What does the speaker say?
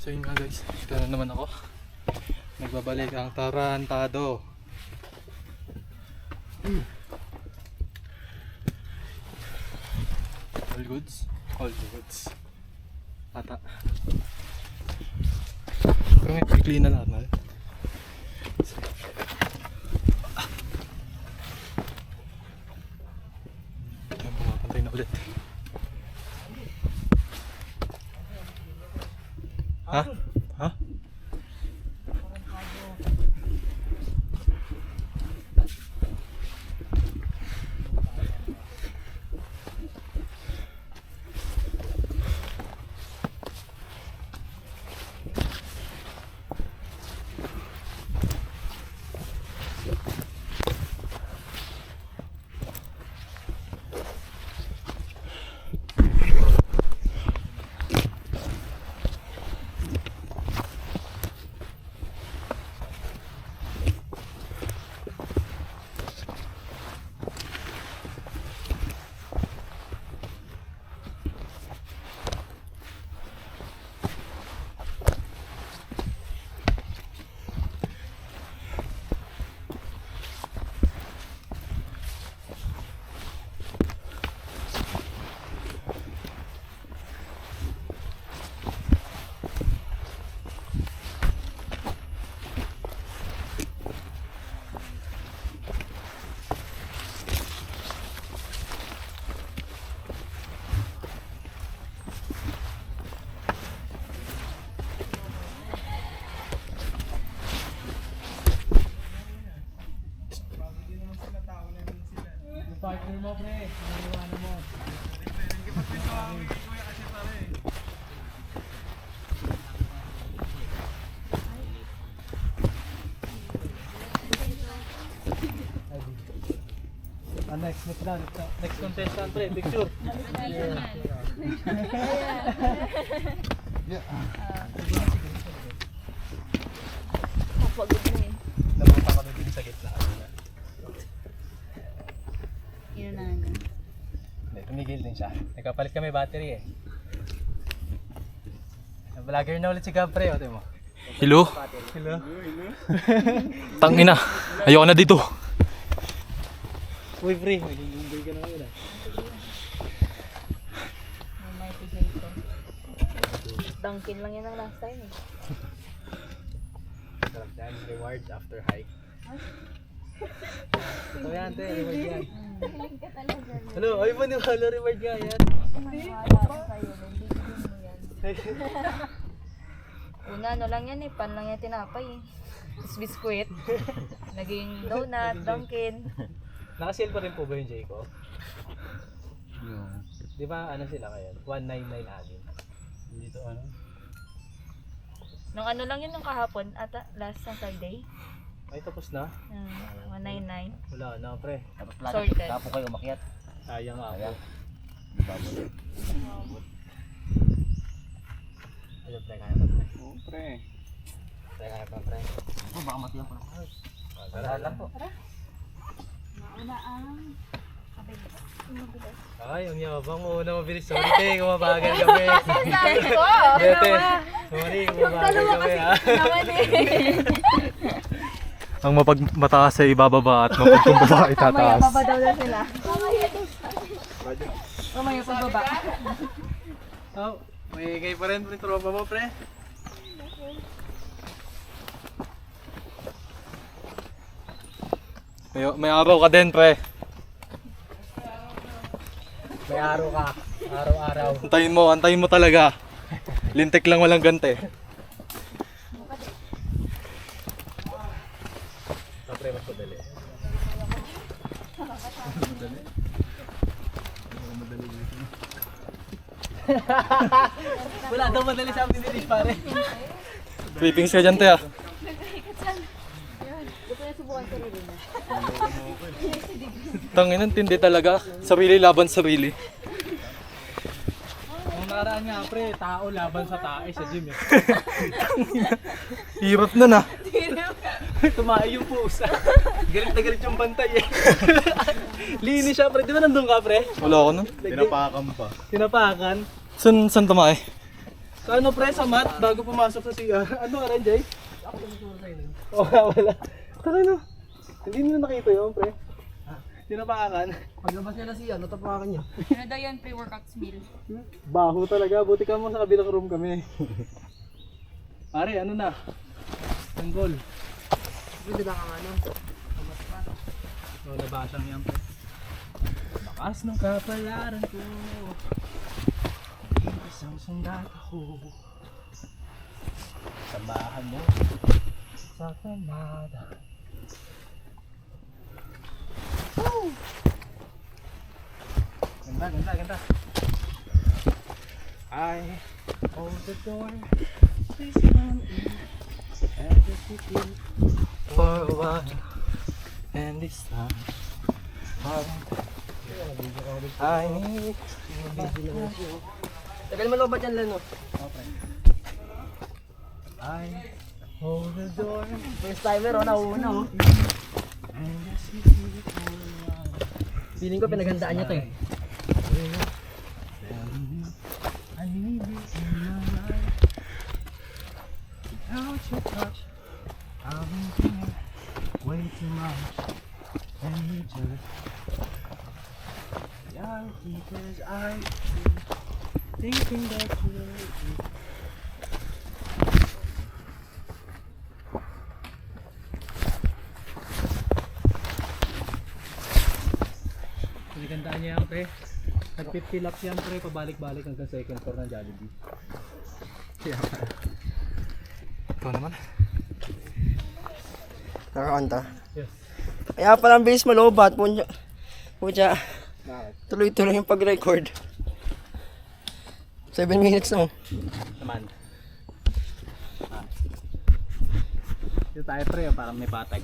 So yun nga guys, ito na naman ako. Nagbabalik ang tarantado. All goods? All goods. Ata. Pero may clean na lahat na. Ayan, pumapantay na ulit. Ha? Ha? Partner mo pre, naniwala mo. Next contestant pre, picture. Kapagod na eh. Napunta kami din sa gitna. Yun na nga. Hindi, tumigil din siya. Nagkapalit kami battery eh. Vlogger na ulit si Gab pre, ote mo. Hello? Hello? Tangina, ayoko na dito. Uy pre, mag-enjoy ka na ngayon ah. May tigay ko. Dunkin lang yan ang last time eh. Sarap yan, rewards after hike. Ito yan, te, reward yan. Hello, ay mo niwala reward nga yan. Maniwala ko sa'yo, nabibigyan mo yan. Una, ano lang yan eh, pan lang yan tinapay eh. Tapos biskuit. Naging donut, Dunkin. Nakasale pa rin po ba yung Jayco? Di ba ano sila ngayon? 199 amin. Dito ano? Nung ano lang yun nung kahapon, ata last Saturday. Ay tapos na? 199. Wala na pre. Sorted. Tapo kayo umakyat. Sayang nga Ayan. ako. Babot. Ano pre, kaya pa pre? Oo, pre. Pre, kaya pa pre? Oh, baka matiyan ko na. Tara lang po. Mauna ang mabilis. Ay, ang yabang mo na mabilis. Sorry te, kumabagal kami. Sabi ko! Dete, sorry, kumabagal kami ha. Naman eh. Ang mataas ay ibababa at mapagkumbaba ay tataas. Mamaya daw na sila. Mamaya pababa. Oh, may gay pa rin tropa mo pre. May araw ka din pre. May araw ka, araw-araw. Antayin mo talaga. Lintik lang walang gante. Pre, mas madali. Wala daw madali sa amin ni pare. Creepings ka dyan te ah. Tangin, tindi talaga. Sarili laban sarili. Nung nakaraan nga pre, tao laban sa tae sa gym eh. Hirap na na. Tumae yung pusa. Galit na galit yung bantay eh. Linis siya pre, di ba nandun ka pre? Wala ako nun. Pinapakan pa. Tinapakan. San tumae? Sa ano pre, sa mat, bago pumasok sa CR. Ano ka rin, Jay? Ako Oo, wala. Taka na. Hindi nyo nakita yun, pre. Tinapakan. Paglabas niya na siya, natapakan niya. Ano daw yun, pre-workout meal? Baho talaga. Buti ka mo sa kabilang room kami. Pare, ano na? Ang goal. Pwede ba kang ano? So, nabasang yan, pre. Bakas ng kapalaran ko. Isang sundalo ko. Samahan mo sa kamada. Woo! Ganda, ganda, ganda. I hold the door. Please come in. And just sit in for a while. And this time, I need Tagal mo ba dyan, Lano? I hold the door. First timer, oh, nauuna, oh. And just sit in for a while. Feeling ko pinaghandaan niya to eh. I need you in my life. Without your touch, I've been here way too much. And you just reality, 'cause I keep thinking that you're here. Pinagandaan niya yan, pre. Nag-50 laps yan, pre. Pabalik-balik hanggang second floor ng Jollibee. Ito naman. Nakakanta. Yes. Kaya pala ang bilis malobat, punja. Punja. Bakit? Tuloy-tuloy yung pag-record. 7 minutes na, oh. Naman. Dito tayo, pre. Parang may patag.